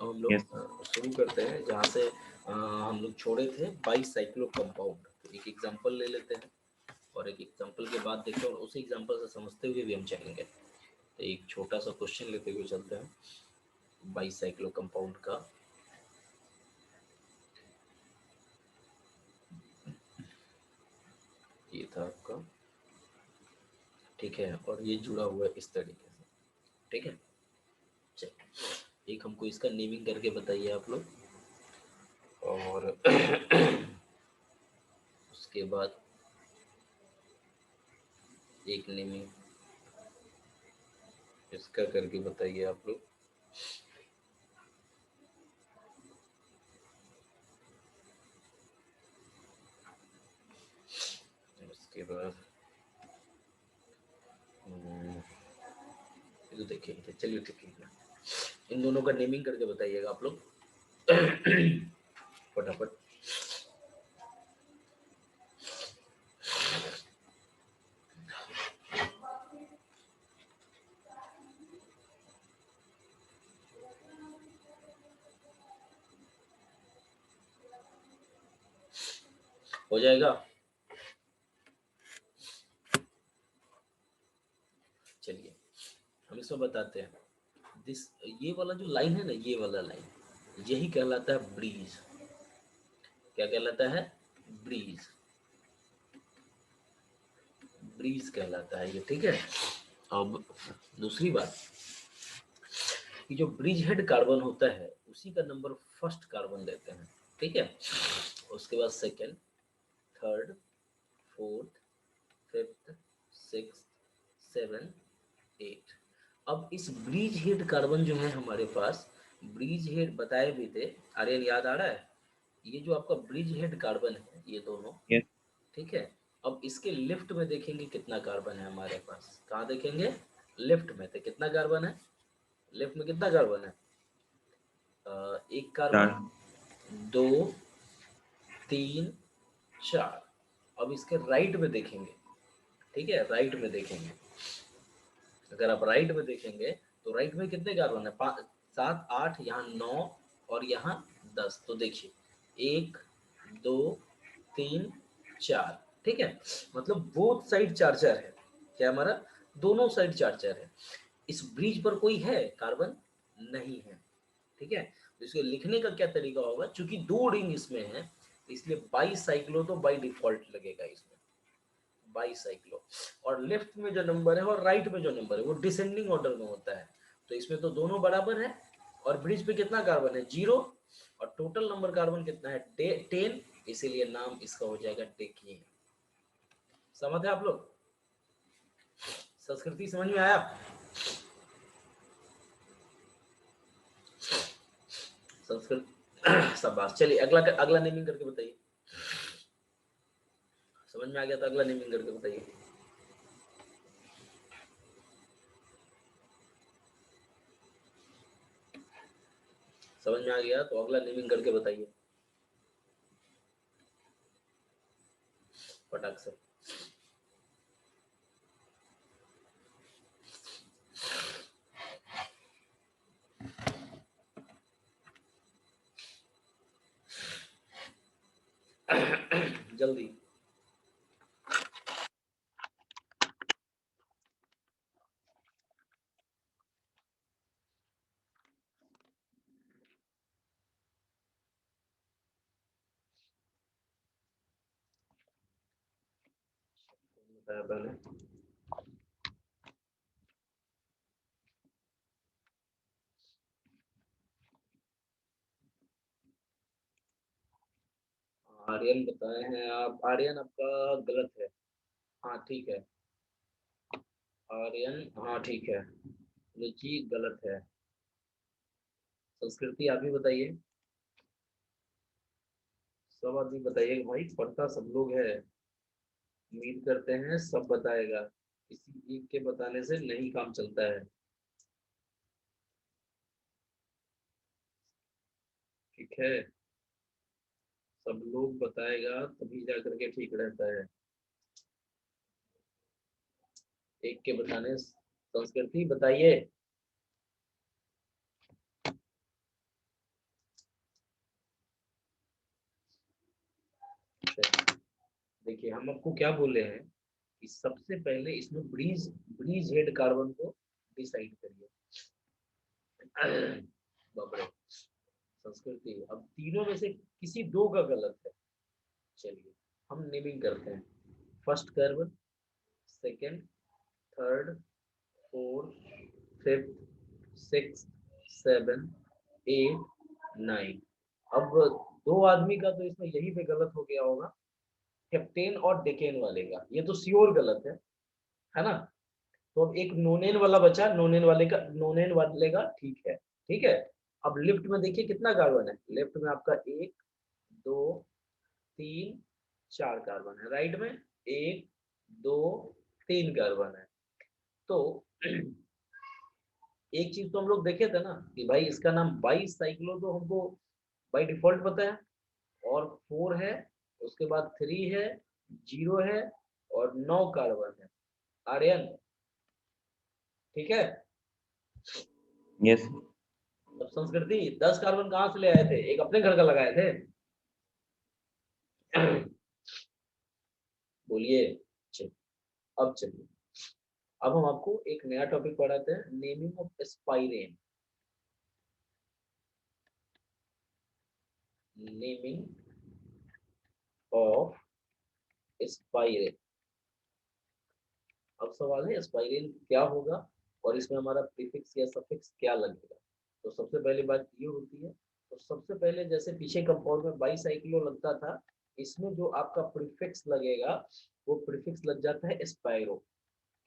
अब हम लोग शुरू करते हैं जहाँ से हम लोग छोड़े थे, बाईसाइक्लो कंपाउंड। तो एक एग्जांपल ले लेते हैं और एक एग्जांपल के बाद देखते हैं और उसी एग्जांपल से समझते हुए भी हम चलेंगे। तो एक छोटा सा क्वेश्चन लेते हुए चलते हैं बाईसाइक्लो कंपाउंड का। ये था आपका, ठीक है, और ये जुड़ा हुआ है इस तरीके से, ठीक है। चलिए एक हमको इसका नेमिंग करके बताइए आप लोग, और उसके बाद एक नेमिंग इसका करके बताइए आप लोग। उसके बाद ये तो देखिए, चलिए ठीक है, इन दोनों का नेमिंग करके बताइएगा आप लोग फटाफट। हो जाएगा। चलिए हम इसमें बताते हैं। दिस, ये वाला जो लाइन है ना, ये वाला लाइन यही कहलाता है ब्रीज। क्या कहलाता है? ब्रीज। ब्रीज कहलाता है ये, ठीक है। अब दूसरी बात कि जो ब्रिज हेड कार्बन होता है उसी का नंबर फर्स्ट कार्बन देते हैं, ठीक है। उसके बाद second, third, fourth, fifth, six, seven, eight. अब इस ब्रिज हेड कार्बन जो है हमारे पास, ब्रिज हेड बताए भी थे, आर्यन याद आ रहा है? ये जो आपका ब्रिज हेड कार्बन है ये दोनों, यस ठीक है। अब इसके लेफ्ट में देखेंगे कितना कार्बन है हमारे पास, कहाँ देखेंगे? लेफ्ट में। तो कितना कार्बन है लेफ्ट में? कितना कार्बन है? एक कार्बन, 2, 3, 4। अब इसके राइट में देखेंगे, ठीक है, राइट में देखेंगे। अगर आप राइट में देखेंगे तो राइट में कितने कार्बन है? 5, 7, 8, यहाँ 9 और यहाँ 10। तो देखिए 1, 2, 3, 4, ठीक है। मतलब बोथ साइड 4-4 है। क्या हमारा? दोनों साइड 4-4 है। इस ब्रिज पर कोई है कार्बन? नहीं है, ठीक है। तो इसको लिखने का क्या तरीका होगा? चूंकि 2 रिंग इसमें है इसलिए बाईसाइक्लो तो बाई डिफॉल्ट लगेगा इसमें, बाईसाइक्लो। और लेफ्ट में जो नंबर है और राइट में जो नंबर है वो डिसेंडिंग ऑर्डर में होता है। तो इसमें तो दोनों बराबर है। और ब्रिज पे कितना कार्बन है? 0। और टोटल नंबर कार्बन कितना है? 10। इसीलिए नाम इसका हो जाएगा डेकिन। समझ है आप लोग? संस्कृति समझ में आया? संस्कृत शाबाश। चलिए अगला अगला नेमिंग करके बताइए। समझ में आ गया तो अगला नेमिंग करके बताइए। समझ में आ गया तो अगला नेमिंग करके बताइए फटाक से। जल्दी। बताया पहले। आर्यन बताए हैं आप। आर्यन आपका गलत है। हाँ ठीक है। आर्यन, हाँ ठीक है। रुचि गलत है। संस्कृति आप ही बताइए। सब आदमी बताइए भाई, पढ़ता सब लोग है। उम्मीद करते हैं सब बताएगा, किसी एक के बताने से नहीं काम चलता है, ठीक है। सब लोग बताएगा तभी जा करके ठीक रहता है, एक के बताने। संस्कृति बताइए। लिखते हैं। देखिए हम आपको क्या बोले हैं कि सबसे पहले इसमें ब्रीज ब्रीज हेड कार्बन को डिसाइड करिए। बाप रे, संस्कृति। अब तीनों में से किसी दो का गलत है। चलिए हम नेमिंग करते हैं। First carbon, second, third, fourth, fifth, six, seven, 8, 9। अब दो आदमी का तो इसमें यही पे गलत हो गया होगा, हेप्टेन और डेकेन वाले का, ये तो श्योर गलत है ना। तो अब एक नोनेन वाला बचा, नोनेन वाले का ठीक है, ठीक है। अब लिफ्ट में देखिए कितना कार्बन है, लेफ्ट में आपका 1, 2, 3, 4 कार्बन है, राइट में 1, 2, 3 कार्बन है। तो एक चीज तो हम लोग देखे थे ना कि भाई इसका नाम बाई साइक्लो तो हमको बाई डिफॉल्ट पता है, और 4 है, उसके बाद 3 है, 0 है, और 9 कार्बन है। आर्यन ठीक है। यस। अब संस्कृति 10 कार्बन कहाँ से ले आए थे, एक अपने घर का लगाए थे। बोलिए। अब चलिए, अब हम आपको एक नया टॉपिक पढ़ाते हैं, naming of spirane. Naming of spirane. अब सवाल है एस्पाइरेन क्या होगा और इसमें हमारा प्रीफिक्स या सफिक्स क्या लगेगा। तो सबसे पहली बात ये होती है, तो सबसे पहले जैसे पीछे कंपाउंड में बाईसाइक्लो लगता था, इसमें जो आपका प्रीफिक्स लगेगा वो प्रीफिक्स लग जाता है एस्पाइरो।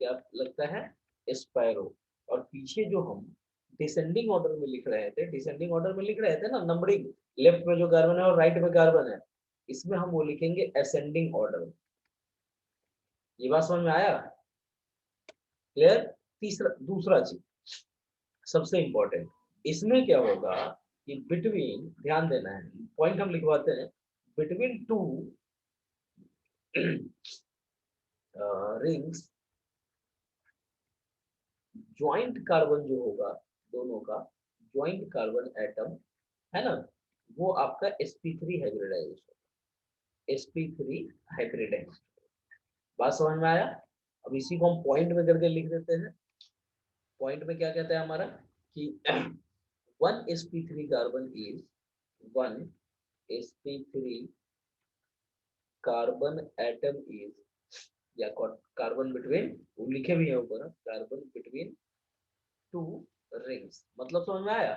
क्या लगता है, एस्पाइरो। और पीछे जो हम डिसेंडिंग ऑर्डर में लिख रहे थे, डिसेंडिंग ऑर्डर में लिख रहे थे ना, नंबरिंग, लेफ्ट में जो कार्बन है और राइट में कार्बन है, इसमें हम वो लिखेंगे असेंडिंग ऑर्डर। ये बात समझ में आया, क्लियर। तीसरा दूसरा चीज सबसे इंपॉर्टेंट, इसमें क्या होगा कि बिटवीन, ध्यान देना है, पॉइंट हम लिखवाते हैं, between two rings, joint carbon जो होगा, दोनों का ज्वाइंट कार्बन एटम है ना, वो आपका sp3 हाइब्रिडाइज होगा, sp3 हाइब्रिडाइज। बात समझ में आया। अब इसी को हम पॉइंट में करके लिख देते हैं। पॉइंट में क्या कहता है हमारा कि 1 sp3 carbon is 1 sp3 carbon atom is, या कार्बन बिटवीन, वो लिखे भी है ऊपर, कार्बन बिटवीन टू रिंग्स। मतलब समझ में आया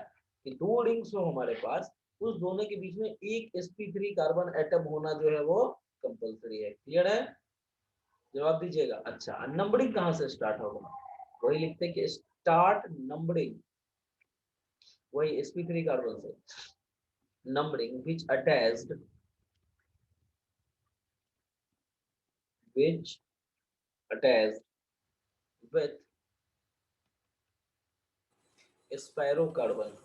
कि दो रिंग्स हो हमारे पास, उस दोनों के बीच में एक sp3 कार्बन एटम होना जो है वो कंपलसरी है। क्लियर है, जवाब दीजिएगा। अच्छा, नंबरिंग कहाँ से स्टार्ट होगा, वही लिखते हैं कि स्टार्ट नंबरिंग, वही sp3 कार्बन से, numbering which attached with spiro carbon.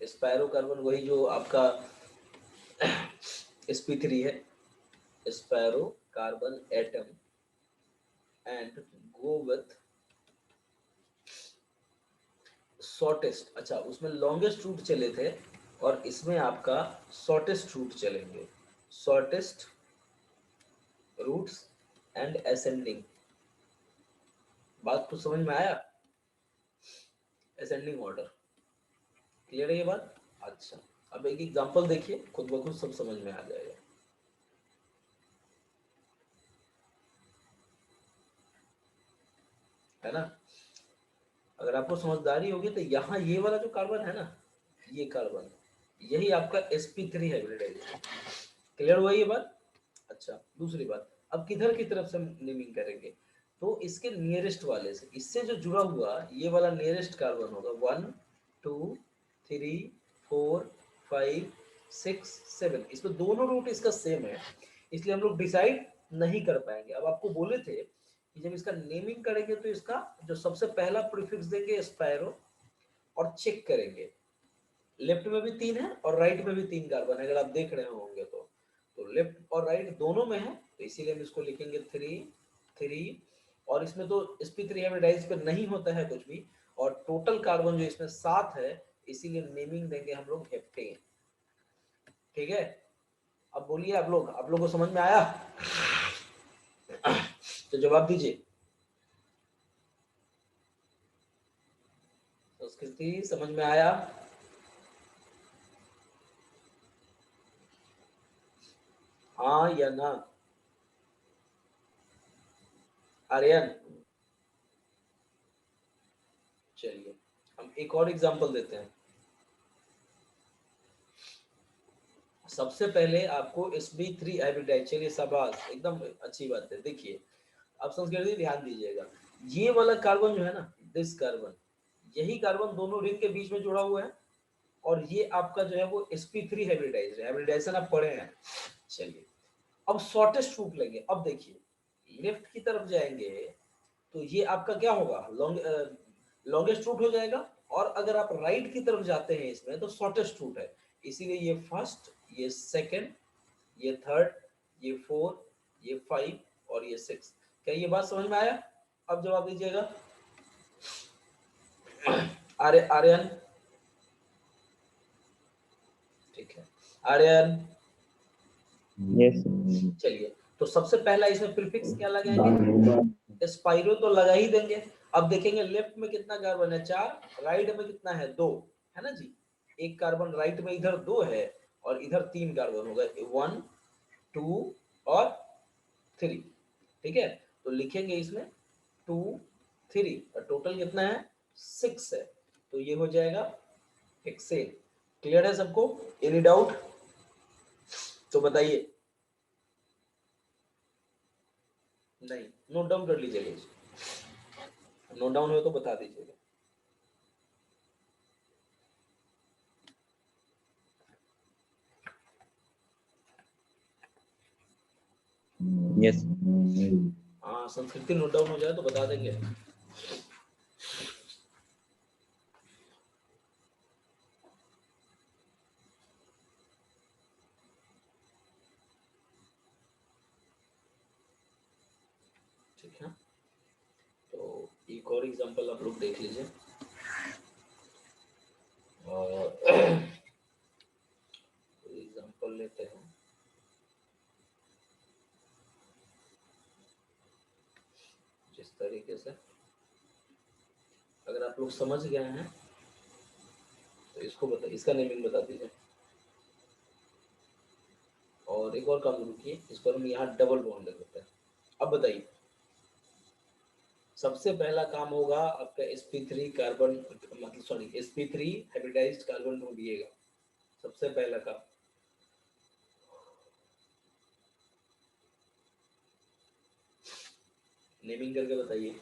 Spiro carbon वही जो आपका sp3 है, spiro carbon atom, and go with shortest. अच्छा, उसमें लॉन्गेस्ट रूट चले थे और इसमें आपका शॉर्टेस्ट रूट चलेंगे, शॉर्टेस्ट रूट्स एंड असेंडिंग। बात तो समझ में आया, असेंडिंग ऑर्डर। क्लियर है ये बात। अच्छा, अब एक एग्जांपल देखिए, खुद ब खुद सब समझ में आ जाएगा, है ना। अगर आपको समझदारी होगी तो यहाँ ये वाला जो कार्बन है ना, ये कार्बन, यही आपका sp3 हाइब्रिडाइज है। क्लियर हुआ ये बात। अच्छा, दूसरी बात, अब किधर की तरफ से नेमिंग करेंगे, तो इसके नियरेस्ट वाले से, इससे जो जुड़ा हुआ ये वाला नियरेस्ट कार्बन होगा, 1, 2, 3, 4, 5, 6, 7, इसमें दोनों रूट इसका सेम है, इसलिए हम लोग डिसाइड नहीं कर पाएंगे। अब आपको बोले थे कि जब इसका नेमिंग करेंगे तो इसका जो सबसे पहला प्रीफिक्स देंगे स्पायरो, और चेक करेंगे लेफ्ट में भी 3 है और राइट में भी 3 कार्बन है, अगर आप देख रहे होंगे तो लेफ्ट और राइट दोनों में है, तो इसीलिए हम इसको लिखेंगे 3, 3। और इसमें तो sp3 हाइब्रिडाइज पे नहीं होता है कुछ भी, और टोटल कार्बन जो इसमें 7 है, इसीलिए नेमिंग देंगे हम लोग हेप्टेन। ठीक है, अब बोलिए आप लोग को समझ में आया? तो जवाब दीजिए। संस्कृति समझ में आया? हाँ या ना? आर्यन, चलिए हम एक और एग्जांपल देते हैं। सबसे पहले आपको sp3 हाइब्रिडाइज, चलिए शाबाश, एकदम अच्छी बात है। देखिए अब संस्कृति ध्यान दीजिएगा, ये वाला कार्बन जो है ना, दिस कार्बन, यही कार्बन दोनों रिंग के बीच में जुड़ा हुआ है, और ये आपका जो है वो sp3 हाइब्रिडाइज है। हाइब्रिडाइजेशन आप पढ़े हैं। चलिए अब शॉर्टेस्ट रूट लेंगे। अब देखिए लेफ्ट की तरफ जाएंगे तो ये आपका क्या होगा, लॉन्गेस्ट रूट हो जाएगा, और अगर आप राइट की तरफ जाते हैं इसमें तो शॉर्टेस्ट रूट है। इसीलिए ये फर्स्ट, ये सेकंड, ये थर्ड, ये फोर्थ, ये 5 और ये 6। क्या ये बात समझ में आया? अब जवाब दीजिएगा। आर्यन, ठीक है आर्यन। Yes. चलिए तो सबसे पहला इसमें प्रीफिक्स क्या लगाएंगे? स्पाइरो तो लगा ही देंगे। अब देखेंगे लेफ्ट में कितना कार्बन है, 4, राइट में कितना है, 2, है ना जी। एक कार्बन राइट में इधर 2 है और इधर 3 कार्बन होगा, 1 2 और 3। ठीक है, तो लिखेंगे इसमें 2 3 और टोटल कितना है, 6 है। तो ये हो जाएगा हेक्सेन। क्लियर है सबको? एनी डाउट तो बताइए। नहीं, नोट डाउन कर लीजिएगा, नोट डाउन हो तो बता दीजिएगा। Yes. हाँ संस्कृति नोट डाउन हो जाए तो बता देंगे। ठीक है, तो एक और एग्जांपल आप लोग देख लीजिए। और एग्जांपल लेते हैं। जिस तरीके से अगर आप लोग समझ गए हैं तो इसको बता, इसका नेमिंग बता दीजिए। और एक और काम रुकिए, इस पर हम यहाँ डबल बॉन्ड लिख देते हैं। अब बताइए, सबसे पहला काम होगा आपका sp3 कार्बन, मतलब सॉरी sp3 हाइब्रिडाइज्ड कार्बन ढूंढिएगा। सबसे पहला काम, नेमिंग करके बताइए।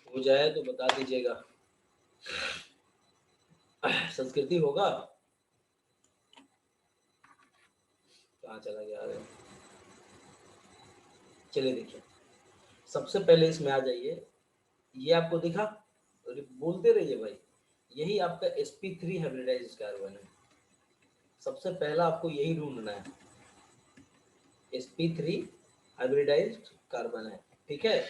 हो जाए तो बता दीजिएगा। संस्कृति होगा, कहाँ चला गया? चलिए देखिए, सबसे पहले इसमें आ जाइए। ये आपको दिखा? अरे बोलते रहिए भाई। यही आपका sp3 हाइब्रिडाइज्ड कार्बन है। सबसे पहला आपको यही ढूंढना है, sp3 हाइब्रिडाइज्ड कार्बन है। ठीक है,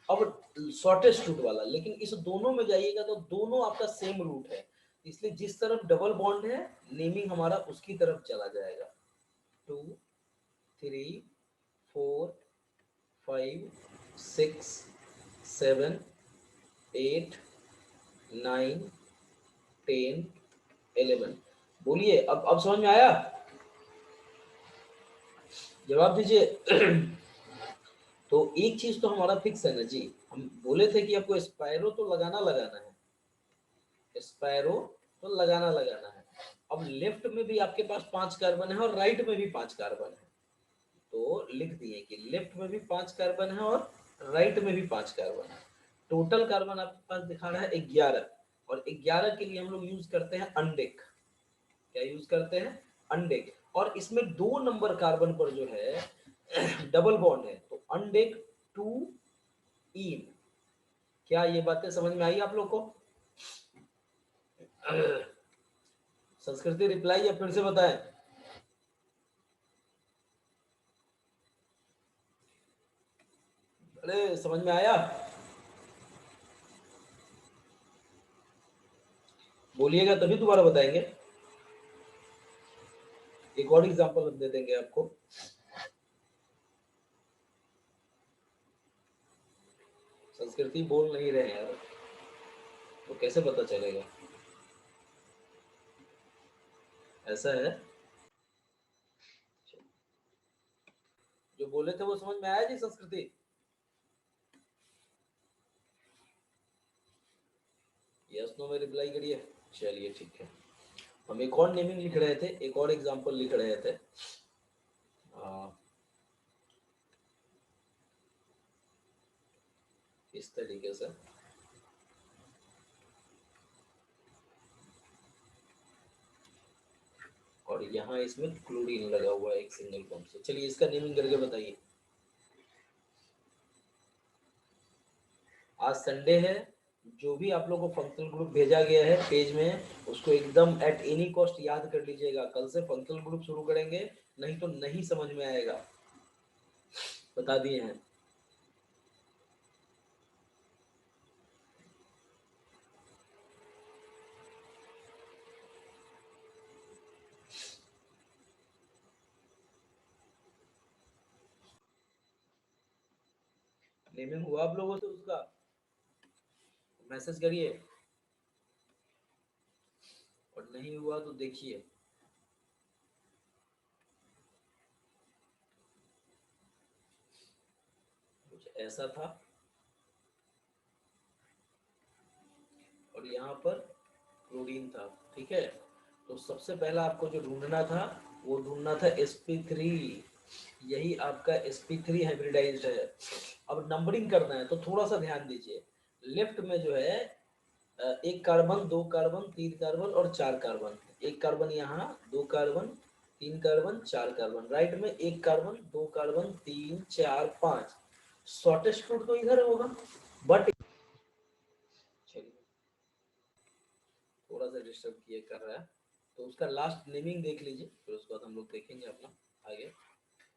अब शॉर्टेस्ट रूट वाला, लेकिन इस दोनों में जाइएगा तो दोनों आपका सेम रूट है, इसलिए जिस तरफ डबल बॉन्ड है नेमिंग हमारा उसकी तरफ चला जाएगा। 2 3 4 5 6 7 8 9 10 11। बोलिए अब समझ में आया? जवाब दीजिए। तो एक चीज तो हमारा फिक्स है ना जी, हम बोले थे कि आपको स्पायरो तो लगाना है, स्पायरो तो लगाना है। अब लेफ्ट में भी आपके पास 5 कार्बन है और राइट में भी 5 कार्बन है, तो लिख दिए कि लेफ्ट में भी 5 कार्बन है और राइट में भी 5 कार्बन है। टोटल कार्बन आपके पास दिखा रहा है 11, और 11 के लिए हम लोग यूज करते हैं अनडेक। क्या यूज करते हैं? अनडेक। और इसमें 2 नंबर कार्बन पर जो है डबल बॉन्ड है, तो अनडेक 2 इन। क्या ये बातें समझ में आई आप लोग को? संस्कृति रिप्लाई या फिर से बताएं? अरे समझ में आया? बोलिएगा तभी दोबारा बताएंगे। एक और एग्जांपल हम दे देंगे आपको। संस्कृति बोल नहीं रहे यार, तो कैसे पता चलेगा? ऐसा है, जो बोले थे वो समझ में आया जी संस्कृति? यस नो में रिप्लाई करिए। चलिए ठीक है, हम एक और नेमिंग लिख रहे थे, एक और एग्जांपल लिख रहे थे। इस तरीके से और यहाँ इसमें क्लोरीन लगा हुआ है एक सिंगल बॉन्ड से। चलिए इसका नेमिंग करके बताइए। आज संडे है, जो भी आप लोगों को फंक्शनल ग्रुप भेजा गया है पेज में, उसको एकदम एट एनी कॉस्ट याद कर लीजिएगा। कल से फंक्शनल ग्रुप शुरू करेंगे, नहीं तो नहीं समझ में आएगा, बता दिए हैं। नेमिंग हुआ आप लोगों से उसका? मैसेज करिए, और नहीं हुआ तो देखिए। कुछ ऐसा था, और यहाँ पर क्लोरीन था, ठीक है। तो सबसे पहला आपको जो ढूंढना था, वो ढूंढना था sp3। यही आपका sp3 हाइब्रिडाइज्ड है। अब नंबरिंग करना है, तो थोड़ा सा ध्यान दीजिए। लेफ्ट में जो है एक कार्बन, 2 कार्बन, 3 कार्बन और 4 कार्बन। एक कार्बन यहाँ, 2 कार्बन, 3 कार्बन, 4 कार्बन। राइट में एक कार्बन, 2 कार्बन, 3, 4, 5। शॉर्टेस्ट रूट तो इधर होगा, बट चलिए थोड़ा सा डिस्टर्ब किए कर रहा है, तो उसका लास्ट नेमिंग देख लीजिए, फिर उसके बाद हम लोग देखेंगे अपना आगे।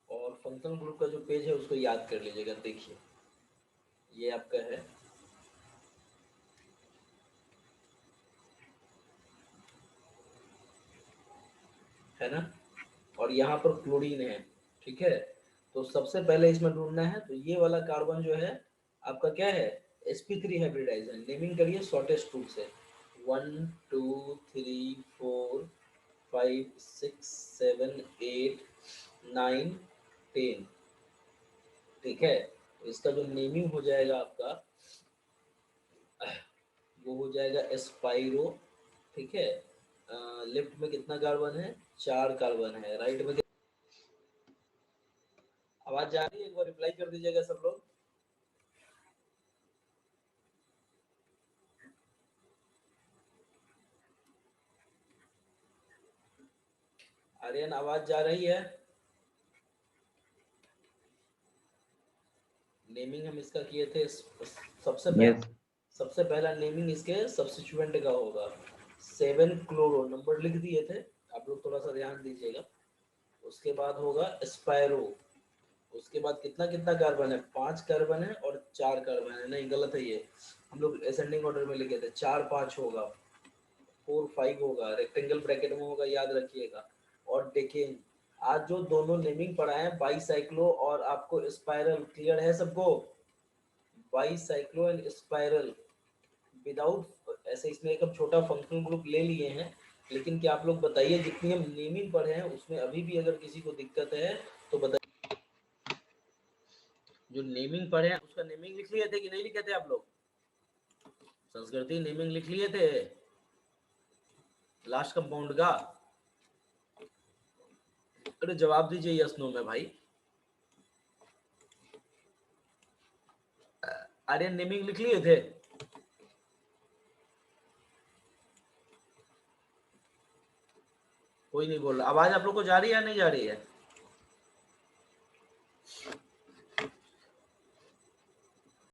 और फंक्शनल ग्रुप का जो पेज है उसको याद कर लीजिएगा। देखिए ये आपका है ना, और यहाँ पर क्लोरीन है, ठीक है। तो सबसे पहले इसमें ढूंढना है, तो ये वाला कार्बन जो है आपका क्या है? sp3 हाइब्रिडाइज है। नेमिंग करिए शॉर्टेस्ट रूट से। 1 2 3 4 5 6 7 8 9 10, ठीक है। तो इसका जो नेमिंग हो जाएगा आपका, वो हो जाएगा एस्पाइरो, ठीक है। लेफ्ट में कितना कार्बन है? 4 कार्बन है। राइट में आवाज जा रही है? एक बार रिप्लाई कर दीजिएगा सब लोग। आर्यन आवाज जा रही है? नेमिंग हम इसका किए थे, Yes. सबसे पहला नेमिंग इसके सब्स्टिट्यूएंट का होगा। 7 क्लोरो नंबर लिख दिए थे, आप लोग थोड़ा सा ध्यान दीजिएगा। उसके बाद होगा स्पायरो। उसके बाद कितना कितना कार्बन है? 5 कार्बन है और 4 कार्बन है। नहीं गलत है ये, हम लोग असेंडिंग ऑर्डर में लिखे थे। 4 5 होगा, 4 5 होगा, रेक्टेंगल ब्रैकेट में होगा, याद रखिएगा। और देखिए आज जो दोनों नेमिंग पढ़ाए हैं, बाईसाइक्लो और आपको स्पाइरल, क्लियर है सबको? बाईसाइक्लो एंड स्पाइरल विदाउट, ऐसे इसमें एक हम छोटा फंक्शनल ग्रुप ले लिए हैं, लेकिन क्या आप लोग बताइए जितनी हम नेमिंग पढ़े हैं उसमें अभी भी अगर किसी को दिक्कत है तो बताइए। जो नेमिंग पढ़े हैं उसका नेमिंग लिख लिए थे कि नहीं लिखे थे आप लोग? संस्कृति नेमिंग लिख लिए थे लास्ट कंपाउंड का? अरे जवाब दीजिए यस नो में भाई। आर्यन नेमिंग लिख लिए थे? कोई नहीं बोल रहा। आवाज आप लोग को जा रही है या नहीं जा रही है?